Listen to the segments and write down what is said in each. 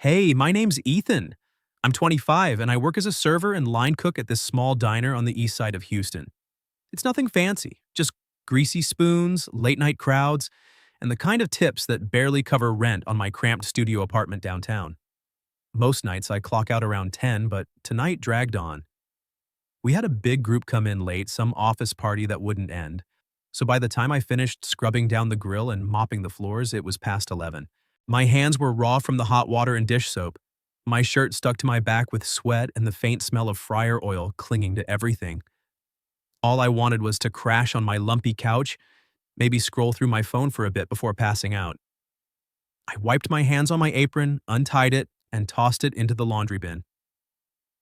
Hey, my name's Ethan. I'm 25 and I work as a server and line cook at this small diner on the east side of Houston. It's nothing fancy, just greasy spoons, late night crowds, and the kind of tips that barely cover rent on my cramped studio apartment downtown. Most nights I clock out around 10, but tonight dragged on. We had a big group come in late, some office party that wouldn't end. So by the time I finished scrubbing down the grill and mopping the floors, it was past 11. My hands were raw from the hot water and dish soap. My shirt stuck to my back with sweat and the faint smell of fryer oil clinging to everything. All I wanted was to crash on my lumpy couch, maybe scroll through my phone for a bit before passing out. I wiped my hands on my apron, untied it, and tossed it into the laundry bin.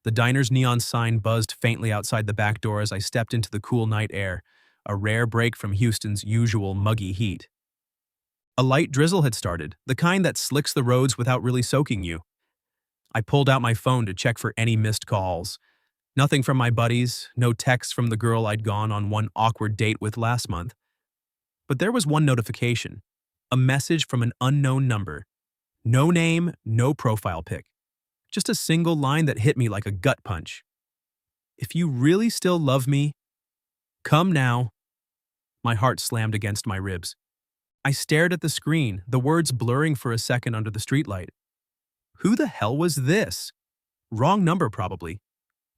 The diner's neon sign buzzed faintly outside the back door as I stepped into the cool night air, a rare break from Houston's usual muggy heat. A light drizzle had started, the kind that slicks the roads without really soaking you. I pulled out my phone to check for any missed calls. Nothing from my buddies, no texts from the girl I'd gone on one awkward date with last month. But there was one notification, a message from an unknown number. No name, no profile pic. Just a single line that hit me like a gut punch. If you really still love me, come now. My heart slammed against my ribs. I stared at the screen, the words blurring for a second under the streetlight. Who the hell was this? Wrong number, probably.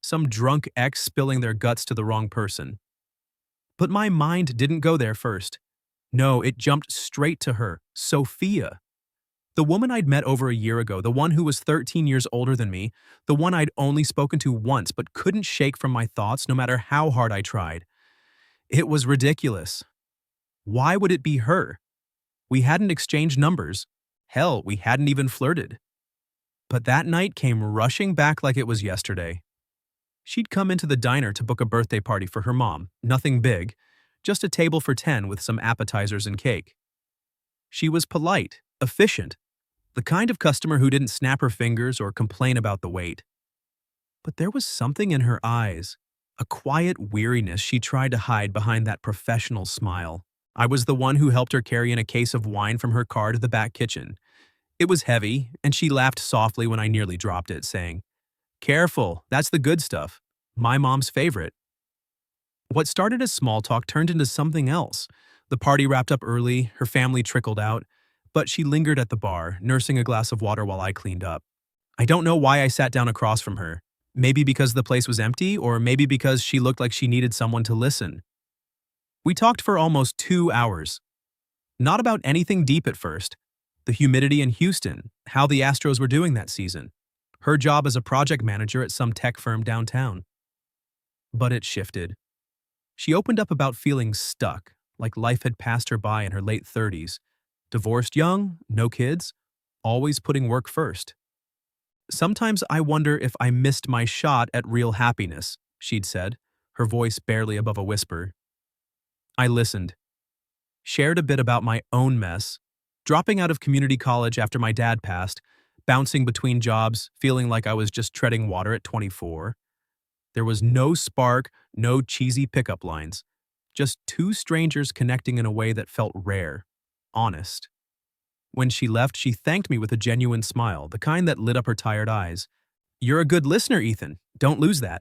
Some drunk ex spilling their guts to the wrong person. But my mind didn't go there first. No, it jumped straight to her, Sophia. The woman I'd met over a year ago, the one who was 13 years older than me, the one I'd only spoken to once but couldn't shake from my thoughts no matter how hard I tried. It was ridiculous. Why would it be her? We hadn't exchanged numbers. Hell, we hadn't even flirted. But that night came rushing back like it was yesterday. She'd come into the diner to book a birthday party for her mom, nothing big, just a table for 10 with some appetizers and cake. She was polite, efficient, the kind of customer who didn't snap her fingers or complain about the wait. But there was something in her eyes, a quiet weariness she tried to hide behind that professional smile. I was the one who helped her carry in a case of wine from her car to the back kitchen. It was heavy, and she laughed softly when I nearly dropped it, saying, "Careful, that's the good stuff. My mom's favorite." What started as small talk turned into something else. The party wrapped up early, her family trickled out, but she lingered at the bar, nursing a glass of water while I cleaned up. I don't know why I sat down across from her. Maybe because the place was empty, or maybe because she looked like she needed someone to listen. We talked for almost 2 hours. Not about anything deep at first. The humidity in Houston, how the Astros were doing that season, her job as a project manager at some tech firm downtown. But it shifted. She opened up about feeling stuck, like life had passed her by in her late 30s. Divorced young, no kids, always putting work first. "Sometimes I wonder if I missed my shot at real happiness," she'd said, her voice barely above a whisper. I listened. Shared a bit about my own mess, dropping out of community college after my dad passed, bouncing between jobs, feeling like I was just treading water at 24. There was no spark, no cheesy pickup lines. Just two strangers connecting in a way that felt rare, honest. When she left, she thanked me with a genuine smile, the kind that lit up her tired eyes. "You're a good listener, Ethan. Don't lose that."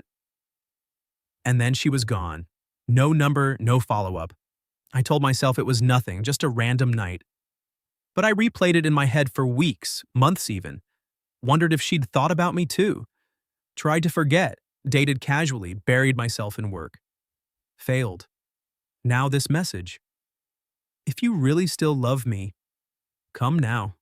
And then she was gone. No number, no follow-up. I told myself it was nothing, just a random night. But I replayed it in my head for weeks, months even. Wondered if she'd thought about me too. Tried to forget, dated casually, buried myself in work. Failed. Now this message. If you really still love me, come now.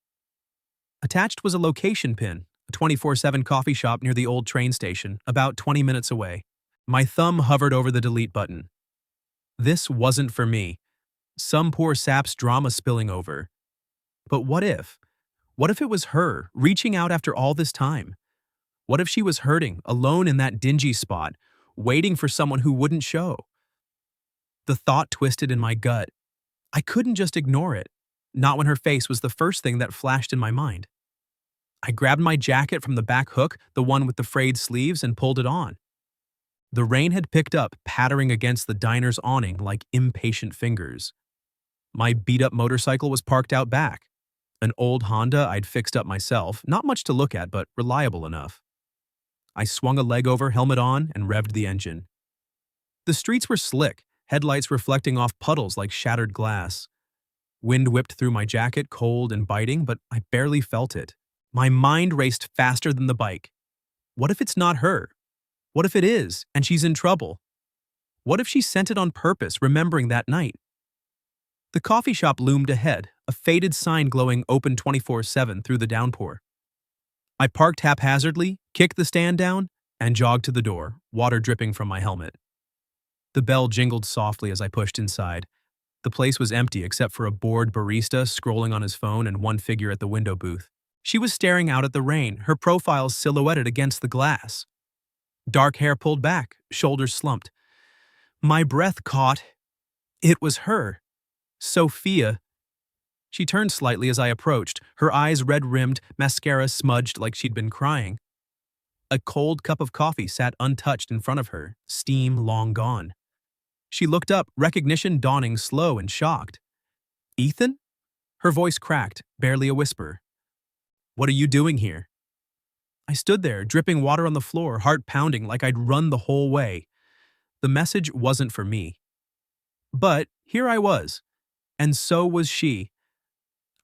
Attached was a location pin, a 24/7 coffee shop near the old train station, about 20 minutes away. My thumb hovered over the delete button. This wasn't for me. Some poor sap's drama spilling over. But what if? What if it was her, reaching out after all this time? What if she was hurting, alone in that dingy spot, waiting for someone who wouldn't show? The thought twisted in my gut. I couldn't just ignore it, not when her face was the first thing that flashed in my mind. I grabbed my jacket from the back hook, the one with the frayed sleeves, and pulled it on. The rain had picked up, pattering against the diner's awning like impatient fingers. My beat-up motorcycle was parked out back. An old Honda I'd fixed up myself, not much to look at, but reliable enough. I swung a leg over, helmet on, and revved the engine. The streets were slick, headlights reflecting off puddles like shattered glass. Wind whipped through my jacket, cold and biting, but I barely felt it. My mind raced faster than the bike. What if it's not her? What if it is, and she's in trouble? What if she sent it on purpose, remembering that night? The coffee shop loomed ahead, a faded sign glowing open 24/7 through the downpour. I parked haphazardly, kicked the stand down, and jogged to the door, water dripping from my helmet. The bell jingled softly as I pushed inside. The place was empty except for a bored barista scrolling on his phone and one figure at the window booth. She was staring out at the rain, her profile silhouetted against the glass. Dark hair pulled back, shoulders slumped. My breath caught. It was her. Sophia. She turned slightly as I approached, her eyes red-rimmed, mascara smudged like she'd been crying. A cold cup of coffee sat untouched in front of her, steam long gone. She looked up, recognition dawning slow and shocked. "Ethan?" Her voice cracked, barely a whisper. "What are you doing here?" I stood there, dripping water on the floor, heart pounding like I'd run the whole way. The message wasn't for me. But here I was, and so was she.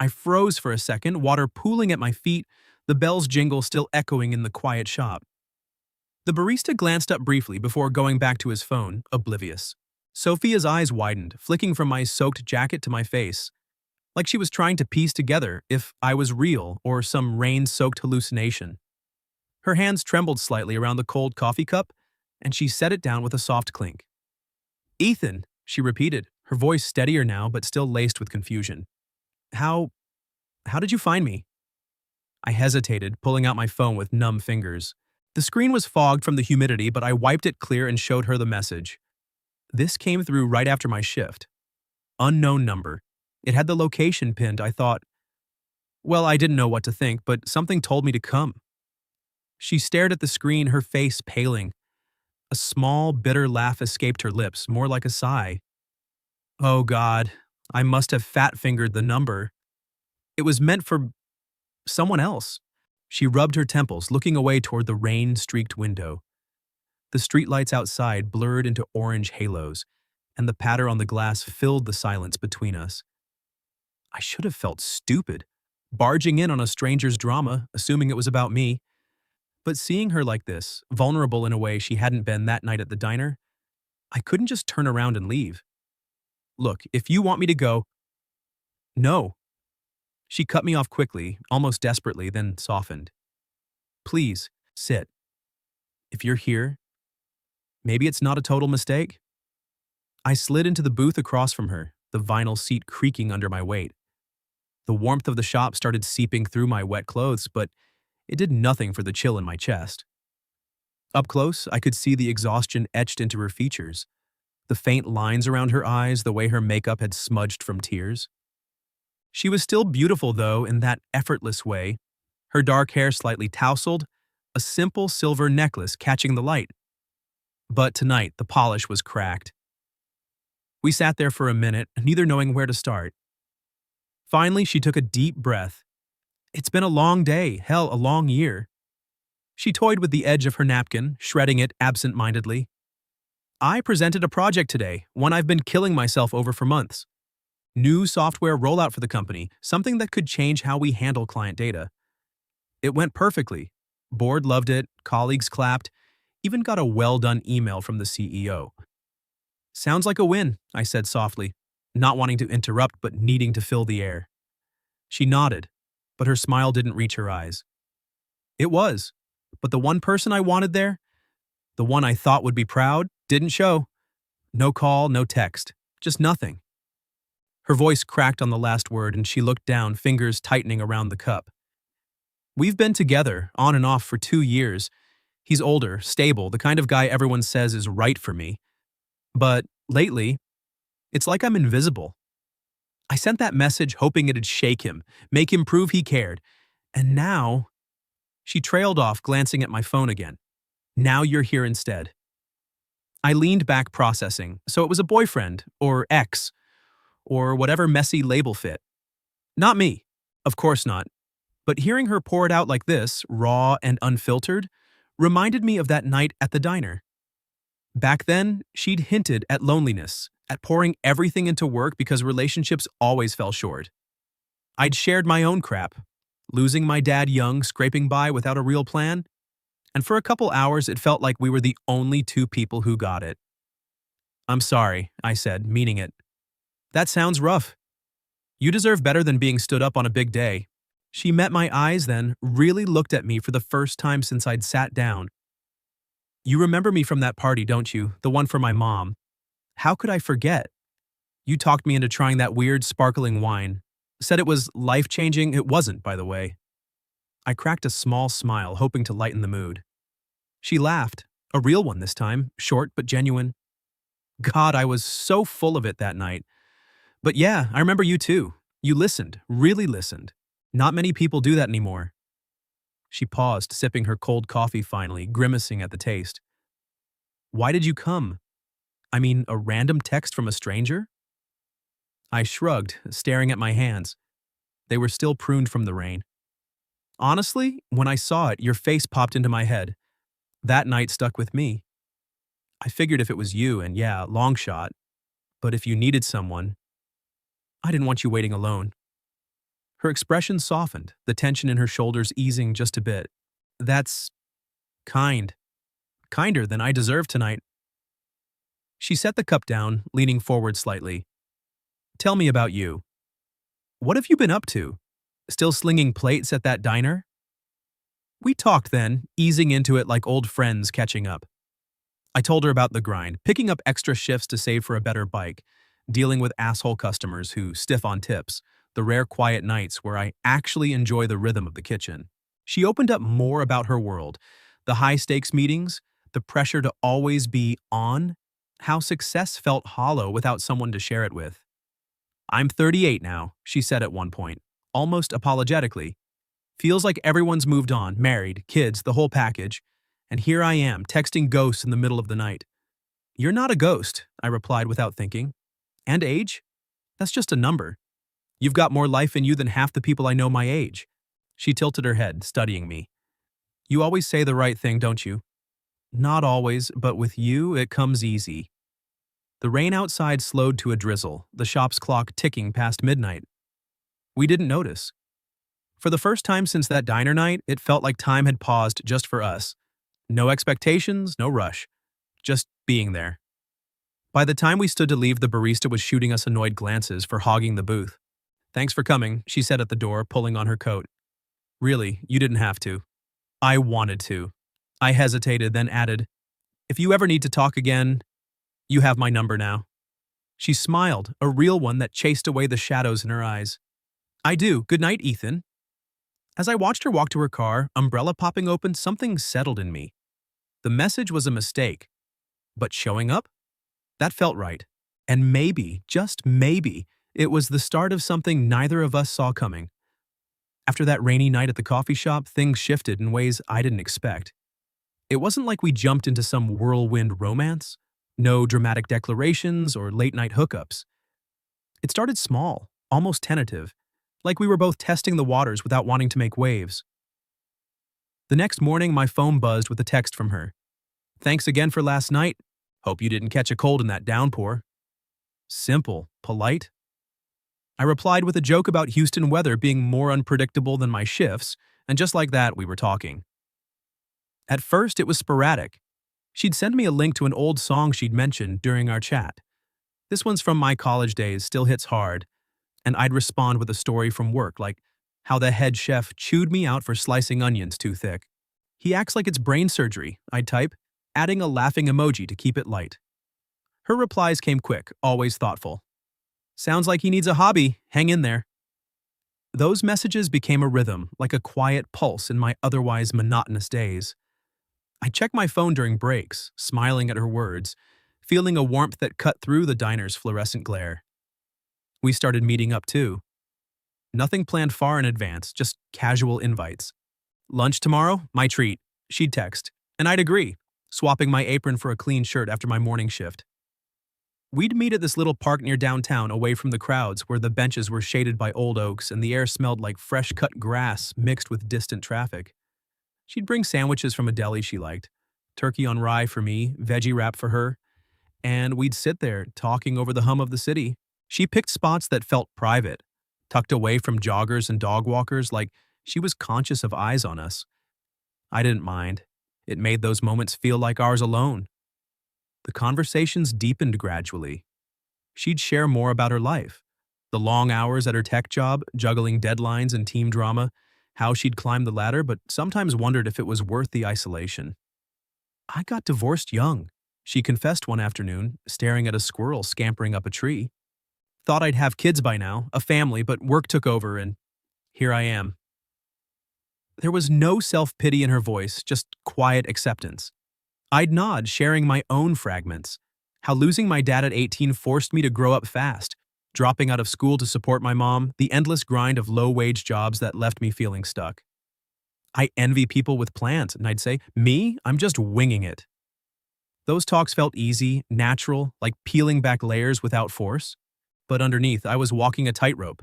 I froze for a second, water pooling at my feet, the bell's jingle still echoing in the quiet shop. The barista glanced up briefly before going back to his phone, oblivious. Sophia's eyes widened, flicking from my soaked jacket to my face, like she was trying to piece together if I was real or some rain-soaked hallucination. Her hands trembled slightly around the cold coffee cup, and she set it down with a soft clink. "Ethan," she repeated, her voice steadier now but still laced with confusion. How did you find me?" I hesitated, pulling out my phone with numb fingers. The screen was fogged from the humidity, but I wiped it clear and showed her the message. This came through right after my shift. Unknown number. It had the location pinned. I thought, well, I didn't know what to think, but something told me to come. She stared at the screen, her face paling. A small, bitter laugh escaped her lips, more like a sigh. Oh God, I must have fat-fingered the number. It was meant for someone else. She rubbed her temples, looking away toward the rain-streaked window. The streetlights outside blurred into orange halos, and the patter on the glass filled the silence between us. I should have felt stupid, barging in on a stranger's drama, assuming it was about me. But seeing her like this, vulnerable in a way she hadn't been that night at the diner, I couldn't just turn around and leave. "Look, if you want me to go—" "No." She cut me off quickly, almost desperately, then softened. "Please, sit. If you're here, maybe it's not a total mistake." I slid into the booth across from her, the vinyl seat creaking under my weight. The warmth of the shop started seeping through my wet clothes, but it did nothing for the chill in my chest. Up close, I could see the exhaustion etched into her features, the faint lines around her eyes, the way her makeup had smudged from tears. She was still beautiful, though, in that effortless way, her dark hair slightly tousled, a simple silver necklace catching the light. But tonight, the polish was cracked. We sat there for a minute, neither knowing where to start. Finally, she took a deep breath. It's been a long day, hell, a long year. She toyed with the edge of her napkin, shredding it absent-mindedly. I presented a project today, one I've been killing myself over for months. New software rollout for the company, something that could change how we handle client data. It went perfectly. Board loved it, colleagues clapped, even got a well-done email from the CEO. "Sounds like a win," I said softly, not wanting to interrupt but needing to fill the air. She nodded, but her smile didn't reach her eyes. It was, but the one person I wanted there, the one I thought would be proud, didn't show. No call, no text, just nothing. Her voice cracked on the last word and she looked down, fingers tightening around the cup. "We've been together, on and off, for 2 years. He's older, stable, the kind of guy everyone says is right for me. But lately, it's like I'm invisible. I sent that message hoping it'd shake him, make him prove he cared. And now—" She trailed off, glancing at my phone again. "Now you're here instead." I leaned back, processing, so it was a boyfriend, or ex, or whatever messy label fit. Not me. Of course not. But hearing her pour it out like this, raw and unfiltered, reminded me of that night at the diner. Back then, she'd hinted at loneliness, at pouring everything into work because relationships always fell short. I'd shared my own crap, losing my dad young, scraping by without a real plan, and for a couple hours it felt like we were the only two people who got it. "I'm sorry," I said, meaning it. "That sounds rough. You deserve better than being stood up on a big day." She met my eyes then, really looked at me for the first time since I'd sat down. "You remember me from that party, don't you? The one for my mom. How could I forget? You talked me into trying that weird sparkling wine. Said it was life-changing. It wasn't, by the way." I cracked a small smile, hoping to lighten the mood. She laughed, a real one this time, short but genuine. "God, I was so full of it that night. But yeah, I remember you too. You listened, really listened. Not many people do that anymore." She paused, sipping her cold coffee finally, grimacing at the taste. "Why did you come? I mean, a random text from a stranger?" I shrugged, staring at my hands. They were still pruned from the rain. "Honestly, when I saw it, your face popped into my head. That night stuck with me. I figured if it was you, and yeah, long shot, but if you needed someone, I didn't want you waiting alone." Her expression softened, the tension in her shoulders easing just a bit. "That's kind. Kinder than I deserve tonight." She set the cup down, leaning forward slightly. "Tell me about you. What have you been up to? Still slinging plates at that diner?" We talked then, easing into it like old friends catching up. I told her about the grind, picking up extra shifts to save for a better bike, dealing with asshole customers who stiff on tips, the rare quiet nights where I actually enjoy the rhythm of the kitchen. She opened up more about her world, the high-stakes meetings, the pressure to always be on, how success felt hollow without someone to share it with. "I'm 38 now," she said at one point, almost apologetically. "Feels like everyone's moved on, married, kids, the whole package. And here I am, texting ghosts in the middle of the night." "You're not a ghost," I replied without thinking. "And age? That's just a number. You've got more life in you than half the people I know my age." She tilted her head, studying me. "You always say the right thing, don't you?" "Not always, but with you, it comes easy." The rain outside slowed to a drizzle, the shop's clock ticking past midnight. We didn't notice. For the first time since that diner night, it felt like time had paused just for us. No expectations, no rush. Just being there. By the time we stood to leave, the barista was shooting us annoyed glances for hogging the booth. "Thanks for coming," she said at the door, pulling on her coat. "Really, you didn't have to." I wanted to. I hesitated, then added, "If you ever need to talk again, you have my number now." She smiled, a real one that chased away the shadows in her eyes. "I do. Good night, Ethan." As I watched her walk to her car, umbrella popping open, something settled in me. The message was a mistake. But showing up? That felt right. And maybe, just maybe, it was the start of something neither of us saw coming. After that rainy night at the coffee shop, things shifted in ways I didn't expect. It wasn't like we jumped into some whirlwind romance. No dramatic declarations or late-night hookups. It started small, almost tentative, like we were both testing the waters without wanting to make waves. The next morning, my phone buzzed with a text from her. "Thanks again for last night. Hope you didn't catch a cold in that downpour." Simple, polite. I replied with a joke about Houston weather being more unpredictable than my shifts, and just like that, we were talking. At first, it was sporadic. She'd send me a link to an old song she'd mentioned during our chat. "This one's from my college days, still hits hard." And I'd respond with a story from work, like how the head chef chewed me out for slicing onions too thick. "He acts like it's brain surgery," I'd type, adding a laughing emoji to keep it light. Her replies came quick, always thoughtful. "Sounds like he needs a hobby. Hang in there." Those messages became a rhythm, like a quiet pulse in my otherwise monotonous days. I checked my phone during breaks, smiling at her words, feeling a warmth that cut through the diner's fluorescent glare. We started meeting up too. Nothing planned far in advance, just casual invites. "Lunch tomorrow? My treat," she'd text, and I'd agree, swapping my apron for a clean shirt after my morning shift. We'd meet at this little park near downtown, away from the crowds, where the benches were shaded by old oaks and the air smelled like fresh-cut grass mixed with distant traffic. She'd bring sandwiches from a deli she liked, turkey on rye for me, veggie wrap for her, and we'd sit there talking over the hum of the city. She picked spots that felt private, tucked away from joggers and dog walkers, like she was conscious of eyes on us. I didn't mind. It made those moments feel like ours alone. The conversations deepened gradually. She'd share more about her life, the long hours at her tech job, juggling deadlines and team drama, how she'd climbed the ladder, but sometimes wondered if it was worth the isolation. I got divorced young, she confessed one afternoon, staring at a squirrel scampering up a tree. Thought I'd have kids by now, a family, but work took over and here I am. There was no self-pity in her voice, just quiet acceptance. I'd nod, sharing my own fragments. How losing my dad at 18 forced me to grow up fast, dropping out of school to support my mom, the endless grind of low-wage jobs that left me feeling stuck. I envy people with plans, and I'd say, me, I'm just winging it. Those talks felt easy, natural, like peeling back layers without force. But underneath, I was walking a tightrope.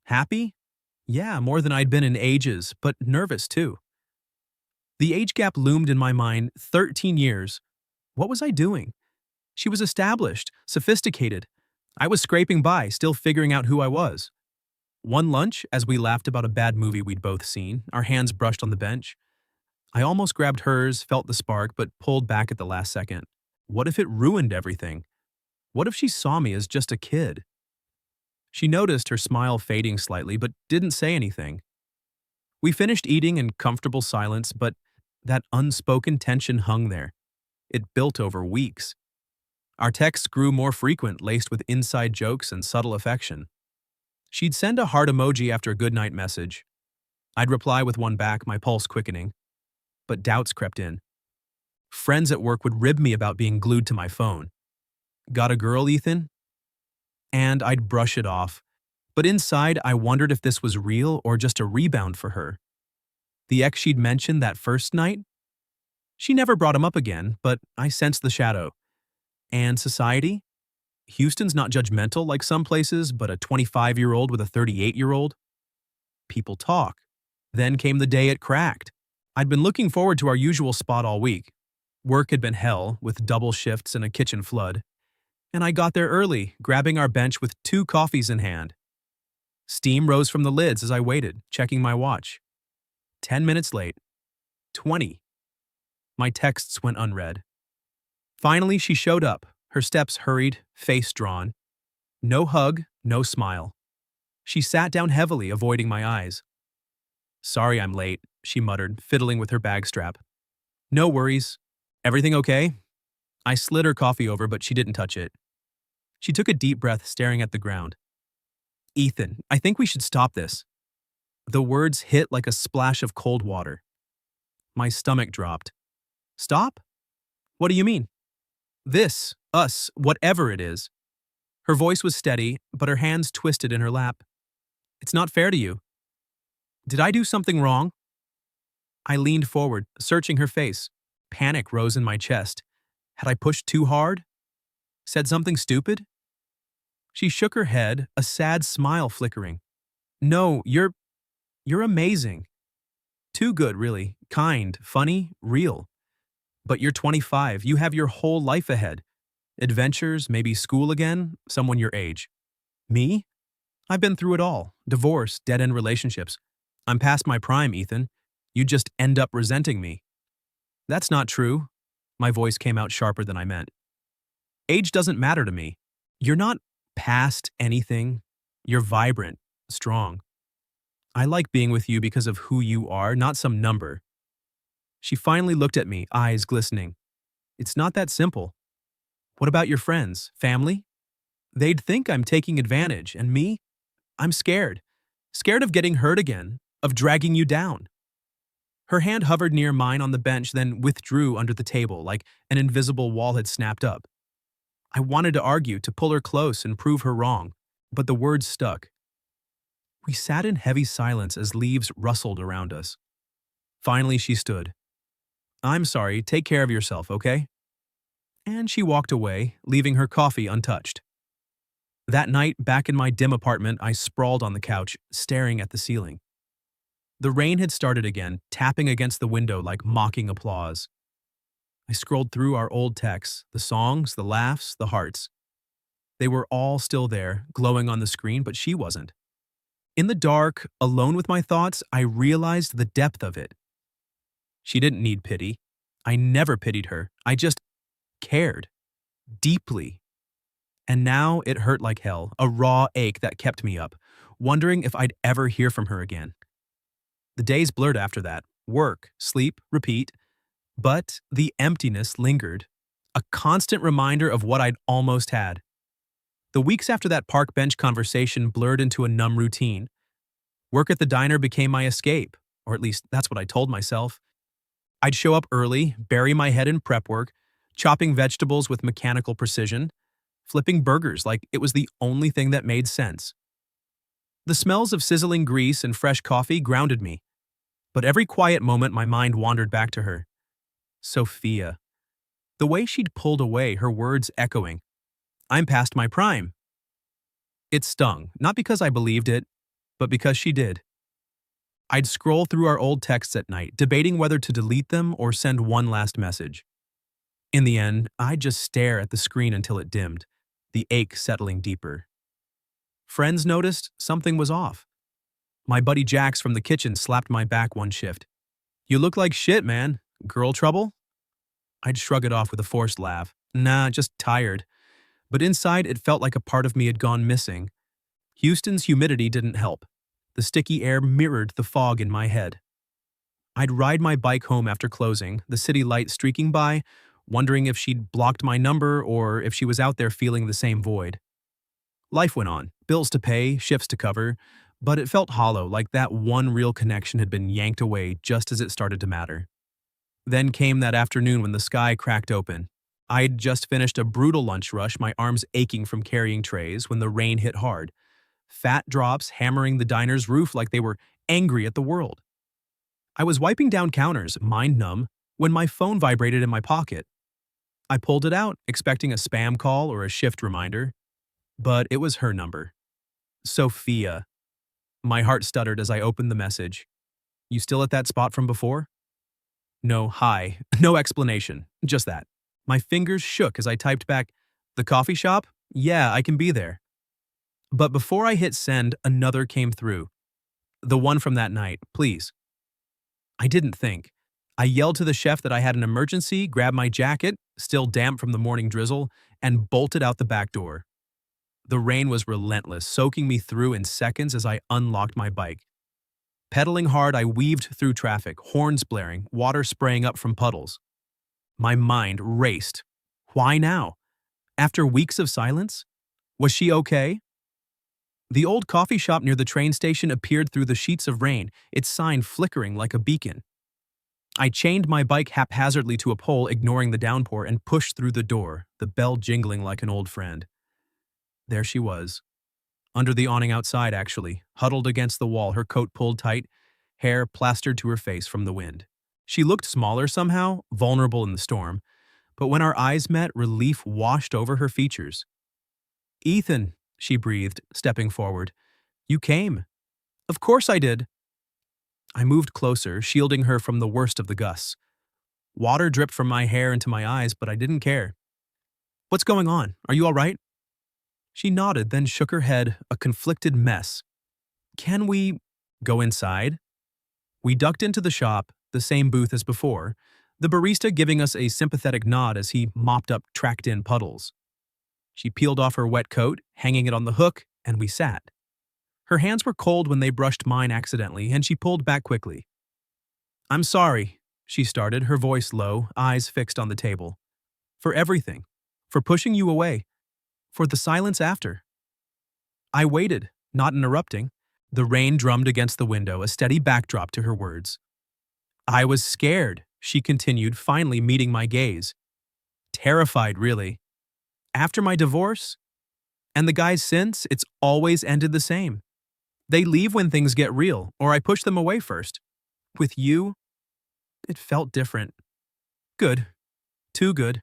Happy? Yeah, more than I'd been in ages, but nervous too. The age gap loomed in my mind. 13 years. What was I doing? She was established, sophisticated. I was scraping by, still figuring out who I was. One lunch, as we laughed about a bad movie we'd both seen, our hands brushed on the bench. I almost grabbed hers, felt the spark, but pulled back at the last second. What if it ruined everything? What if she saw me as just a kid? She noticed, her smile fading slightly, but didn't say anything. We finished eating in comfortable silence, but that unspoken tension hung there. It built over weeks. Our texts grew more frequent, laced with inside jokes and subtle affection. She'd send a heart emoji after a goodnight message. I'd reply with one back, my pulse quickening. But doubts crept in. Friends at work would rib me about being glued to my phone. Got a girl, Ethan? And I'd brush it off. But inside, I wondered if this was real or just a rebound for her. The ex she'd mentioned that first night? She never brought him up again, but I sensed the shadow. And society? Houston's not judgmental like some places, but a 25-year-old with a 38-year-old? People talk. Then came the day it cracked. I'd been looking forward to our usual spot all week. Work had been hell, with double shifts and a kitchen flood. And I got there early, grabbing our bench with 2 coffees in hand. Steam rose from the lids as I waited, checking my watch. 10 minutes late. 20. My texts went unread. Finally, she showed up, her steps hurried, face drawn. No hug, no smile. She sat down heavily, avoiding my eyes. Sorry I'm late, she muttered, fiddling with her bag strap. No worries. Everything okay? I slid her coffee over, but she didn't touch it. She took a deep breath, staring at the ground. Ethan, I think we should stop this. The words hit like a splash of cold water. My stomach dropped. Stop? What do you mean? This, us, whatever it is. Her voice was steady, but her hands twisted in her lap. It's not fair to you. Did I do something wrong? I leaned forward, searching her face. Panic rose in my chest. Had I pushed too hard? Said something stupid? She shook her head, a sad smile flickering. No, you're amazing. Too good, really. Kind, funny, real. But you're 25, you have your whole life ahead. Adventures, maybe school again, someone your age. Me? I've been through it all. Divorce, dead-end relationships. I'm past my prime, Ethan. You just end up resenting me. That's not true. My voice came out sharper than I meant. Age doesn't matter to me. You're not past anything. You're vibrant, strong. I like being with you because of who you are, not some number. She finally looked at me, eyes glistening. It's not that simple. What about your friends, family? They'd think I'm taking advantage, and me? I'm scared. Scared of getting hurt again, of dragging you down. Her hand hovered near mine on the bench, then withdrew under the table like an invisible wall had snapped up. I wanted to argue, to pull her close and prove her wrong, but the words stuck. We sat in heavy silence as leaves rustled around us. Finally, she stood. I'm sorry, take care of yourself, okay? And she walked away, leaving her coffee untouched. That night, back in my dim apartment, I sprawled on the couch, staring at the ceiling. The rain had started again, tapping against the window like mocking applause. I scrolled through our old texts, the songs, the laughs, the hearts. They were all still there, glowing on the screen, but she wasn't. In the dark, alone with my thoughts, I realized the depth of it. She didn't need pity. I never pitied her. I just cared. Deeply. And now it hurt like hell, a raw ache that kept me up, wondering if I'd ever hear from her again. The days blurred after that. Work, sleep, repeat. But the emptiness lingered. A constant reminder of what I'd almost had. The weeks after that park bench conversation blurred into a numb routine. Work at the diner became my escape, or at least that's what I told myself. I'd show up early, bury my head in prep work, chopping vegetables with mechanical precision, flipping burgers like it was the only thing that made sense. The smells of sizzling grease and fresh coffee grounded me, but every quiet moment my mind wandered back to her. Sophia. The way she'd pulled away, her words echoing. I'm past my prime. It stung, not because I believed it, but because she did. I'd scroll through our old texts at night, debating whether to delete them or send one last message. In the end, I'd just stare at the screen until it dimmed, the ache settling deeper. Friends noticed something was off. My buddy Jax from the kitchen slapped my back one shift. You look like shit, man. Girl trouble? I'd shrug it off with a forced laugh. Nah, just tired. But inside, it felt like a part of me had gone missing. Houston's humidity didn't help. The sticky air mirrored the fog in my head. I'd ride my bike home after closing, the city light streaking by, wondering if she'd blocked my number or if she was out there feeling the same void. Life went on, bills to pay, shifts to cover, but it felt hollow, like that one real connection had been yanked away just as it started to matter. Then came that afternoon when the sky cracked open. I'd just finished a brutal lunch rush, my arms aching from carrying trays, when the rain hit hard. Fat drops hammering the diner's roof like they were angry at the world. I was wiping down counters, mind numb, when my phone vibrated in my pocket. I pulled it out, expecting a spam call or a shift reminder. But it was her number. Sophia. My heart stuttered as I opened the message. You still at that spot from before? No, hi. No explanation. Just that. My fingers shook as I typed back, the coffee shop? Yeah, I can be there. But before I hit send, another came through. The one from that night, please. I didn't think. I yelled to the chef that I had an emergency, grabbed my jacket, still damp from the morning drizzle, and bolted out the back door. The rain was relentless, soaking me through in seconds as I unlocked my bike. Pedaling hard, I weaved through traffic, horns blaring, water spraying up from puddles. My mind raced. Why now? After weeks of silence? Was she okay? The old coffee shop near the train station appeared through the sheets of rain, its sign flickering like a beacon. I chained my bike haphazardly to a pole, ignoring the downpour, and pushed through the door, the bell jingling like an old friend. There she was. Under the awning outside, actually, huddled against the wall, her coat pulled tight, hair plastered to her face from the wind. She looked smaller somehow, vulnerable in the storm, but when our eyes met, relief washed over her features. Ethan, she breathed, stepping forward. You came. Of course I did. I moved closer, shielding her from the worst of the gusts. Water dripped from my hair into my eyes, but I didn't care. What's going on? Are you all right? She nodded, then shook her head, a conflicted mess. Can we go inside? We ducked into the shop, the same booth as before, the barista giving us a sympathetic nod as he mopped up tracked-in puddles. She peeled off her wet coat, hanging it on the hook, and we sat. Her hands were cold when they brushed mine accidentally, and she pulled back quickly. I'm sorry, she started, her voice low, eyes fixed on the table. For everything. For pushing you away. For the silence after. I waited, not interrupting. The rain drummed against the window, a steady backdrop to her words. I was scared, she continued, finally meeting my gaze. Terrified, really. After my divorce, and the guys since, it's always ended the same. They leave when things get real, or I push them away first. With you, it felt different. Good. Too good.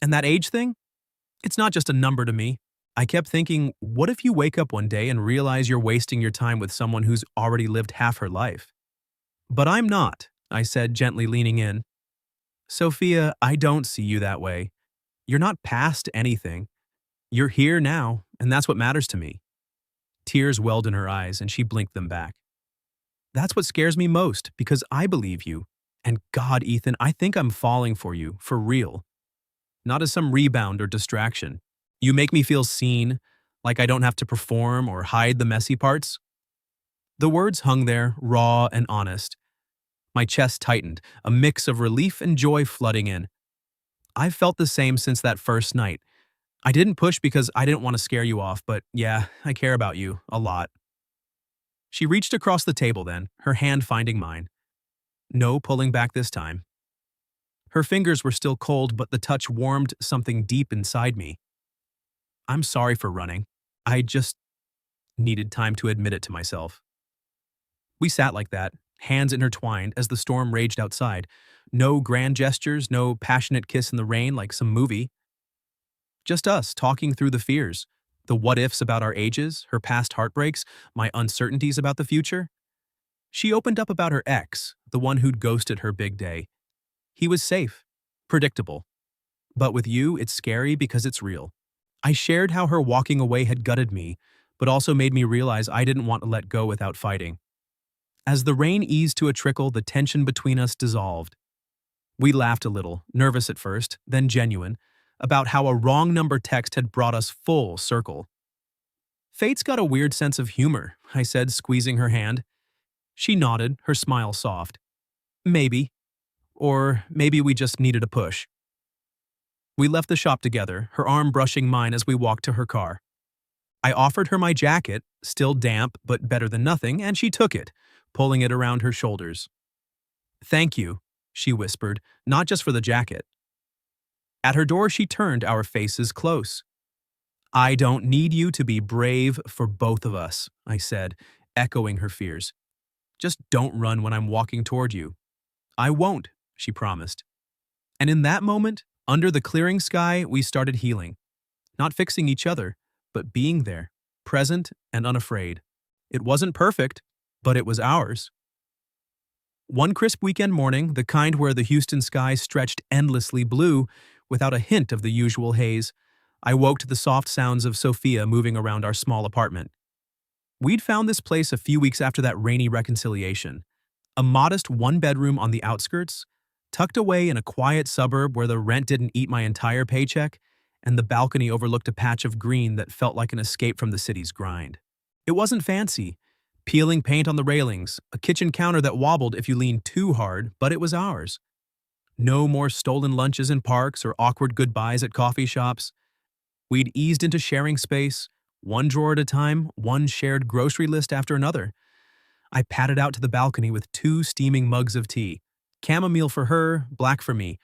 And that age thing? It's not just a number to me. I kept thinking, what if you wake up one day and realize you're wasting your time with someone who's already lived half her life? But I'm not, I said, gently leaning in. Sophia, I don't see you that way. You're not past anything. You're here now, and that's what matters to me. Tears welled in her eyes, and she blinked them back. That's what scares me most, because I believe you. And God, Ethan, I think I'm falling for you, for real. Not as some rebound or distraction. You make me feel seen, like I don't have to perform or hide the messy parts. The words hung there, raw and honest. My chest tightened, a mix of relief and joy flooding in. I've felt the same since that first night. I didn't push because I didn't want to scare you off, but yeah, I care about you, a lot. She reached across the table then, her hand finding mine. No pulling back this time. Her fingers were still cold, but the touch warmed something deep inside me. I'm sorry for running. I just needed time to admit it to myself. We sat like that, hands intertwined as the storm raged outside. No grand gestures, no passionate kiss in the rain like some movie. Just us talking through the fears, the what-ifs about our ages, her past heartbreaks, my uncertainties about the future. She opened up about her ex, the one who'd ghosted her big day. He was safe, predictable. But with you, it's scary because it's real. I shared how her walking away had gutted me, but also made me realize I didn't want to let go without fighting. As the rain eased to a trickle, the tension between us dissolved. We laughed a little, nervous at first, then genuine, about how a wrong number text had brought us full circle. Fate's got a weird sense of humor, I said, squeezing her hand. She nodded, her smile soft. Maybe. Or maybe we just needed a push. We left the shop together, her arm brushing mine as we walked to her car. I offered her my jacket, still damp but better than nothing, and she took it, pulling it around her shoulders. Thank you, she whispered, not just for the jacket. At her door she turned, our faces close. I don't need you to be brave for both of us, I said, echoing her fears. Just don't run when I'm walking toward you. I won't, she promised. And in that moment, under the clearing sky, we started healing. Not fixing each other, but being there, present and unafraid. It wasn't perfect, but it was ours. One crisp weekend morning, the kind where the Houston sky stretched endlessly blue without a hint of the usual haze, I woke to the soft sounds of Sophia moving around our small apartment. We'd found this place a few weeks after that rainy reconciliation. A modest one-bedroom on the outskirts, tucked away in a quiet suburb where the rent didn't eat my entire paycheck, and the balcony overlooked a patch of green that felt like an escape from the city's grind. It wasn't fancy. Peeling paint on the railings, a kitchen counter that wobbled if you leaned too hard, but it was ours. No more stolen lunches in parks or awkward goodbyes at coffee shops. We'd eased into sharing space, one drawer at a time, one shared grocery list after another. I padded out to the balcony with 2 steaming mugs of tea. Chamomile for her, black for me.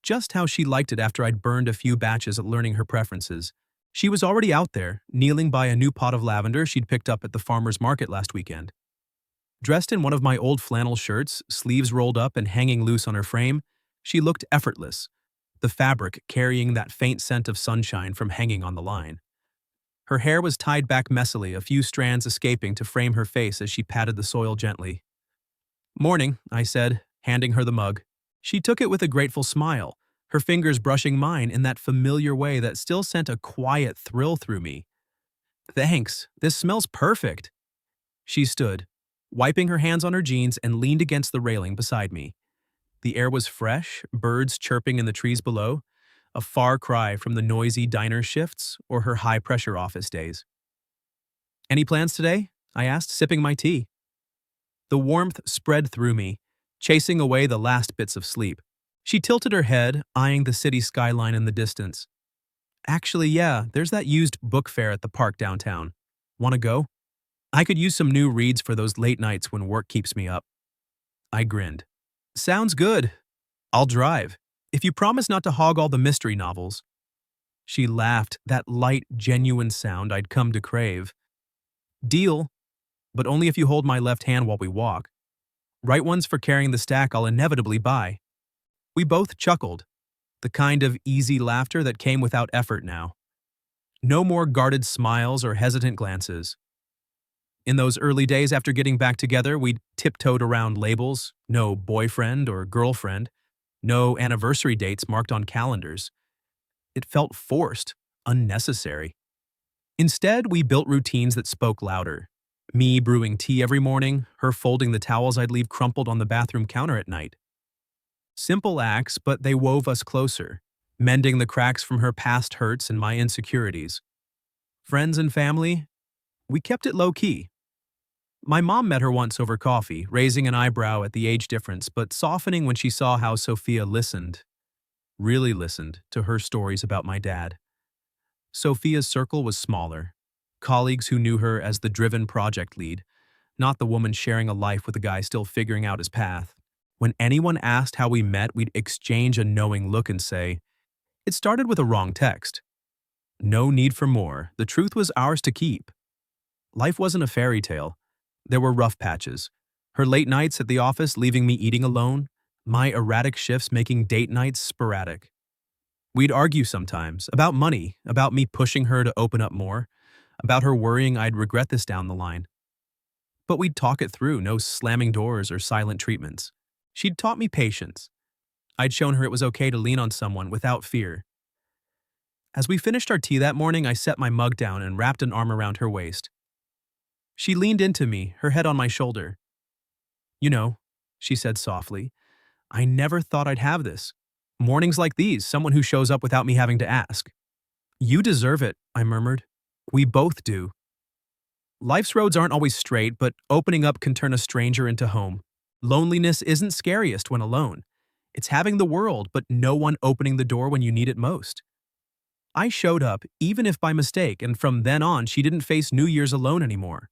Just how she liked it after I'd burned a few batches at learning her preferences. She was already out there, kneeling by a new pot of lavender she'd picked up at the farmer's market last weekend. Dressed in one of my old flannel shirts, sleeves rolled up and hanging loose on her frame, she looked effortless, the fabric carrying that faint scent of sunshine from hanging on the line. Her hair was tied back messily, a few strands escaping to frame her face as she patted the soil gently. Morning, I said, handing her the mug. She took it with a grateful smile, her fingers brushing mine in that familiar way that still sent a quiet thrill through me. Thanks, this smells perfect. She stood, wiping her hands on her jeans and leaned against the railing beside me. The air was fresh, birds chirping in the trees below, a far cry from the noisy diner shifts or her high-pressure office days. Any plans today? I asked, sipping my tea. The warmth spread through me, chasing away the last bits of sleep. She tilted her head, eyeing the city skyline in the distance. Actually, yeah, there's that used book fair at the park downtown. Want to go? I could use some new reads for those late nights when work keeps me up. I grinned. Sounds good. I'll drive, if you promise not to hog all the mystery novels. She laughed, that light, genuine sound I'd come to crave. Deal, but only if you hold my left hand while we walk. Right ones for carrying the stack I'll inevitably buy. We both chuckled. the kind of easy laughter that came without effort now. No more guarded smiles or hesitant glances. In those early days after getting back together, we tiptoed around labels, no boyfriend or girlfriend, no anniversary dates marked on calendars. It felt forced, unnecessary. Instead, we built routines that spoke louder. Me brewing tea every morning, her folding the towels I'd leave crumpled on the bathroom counter at night. Simple acts, but they wove us closer, mending the cracks from her past hurts and my insecurities. Friends and family, we kept it low-key. My mom met her once over coffee, raising an eyebrow at the age difference, but softening when she saw how Sophia listened, really listened, to her stories about my dad. Sophia's circle was smaller. Colleagues who knew her as the driven project lead, not the woman sharing a life with a guy still figuring out his path. When anyone asked how we met, we'd exchange a knowing look and say, "It started with a wrong text." No need for more. The truth was ours to keep. Life wasn't a fairy tale. There were rough patches. Her late nights at the office leaving me eating alone, my erratic shifts making date nights sporadic. We'd argue sometimes, about money, about me pushing her to open up more, about her worrying I'd regret this down the line. But we'd talk it through, no slamming doors or silent treatments. She'd taught me patience. I'd shown her it was okay to lean on someone without fear. As we finished our tea that morning, I set my mug down and wrapped an arm around her waist. She leaned into me, her head on my shoulder. "You know," she said softly, "I never thought I'd have this. Mornings like these, someone who shows up without me having to ask." "You deserve it," I murmured. "We both do." Life's roads aren't always straight, but opening up can turn a stranger into home. Loneliness isn't scariest when alone. It's having the world, but no one opening the door when you need it most. I showed up, even if by mistake, and from then on, she didn't face New Year's alone anymore.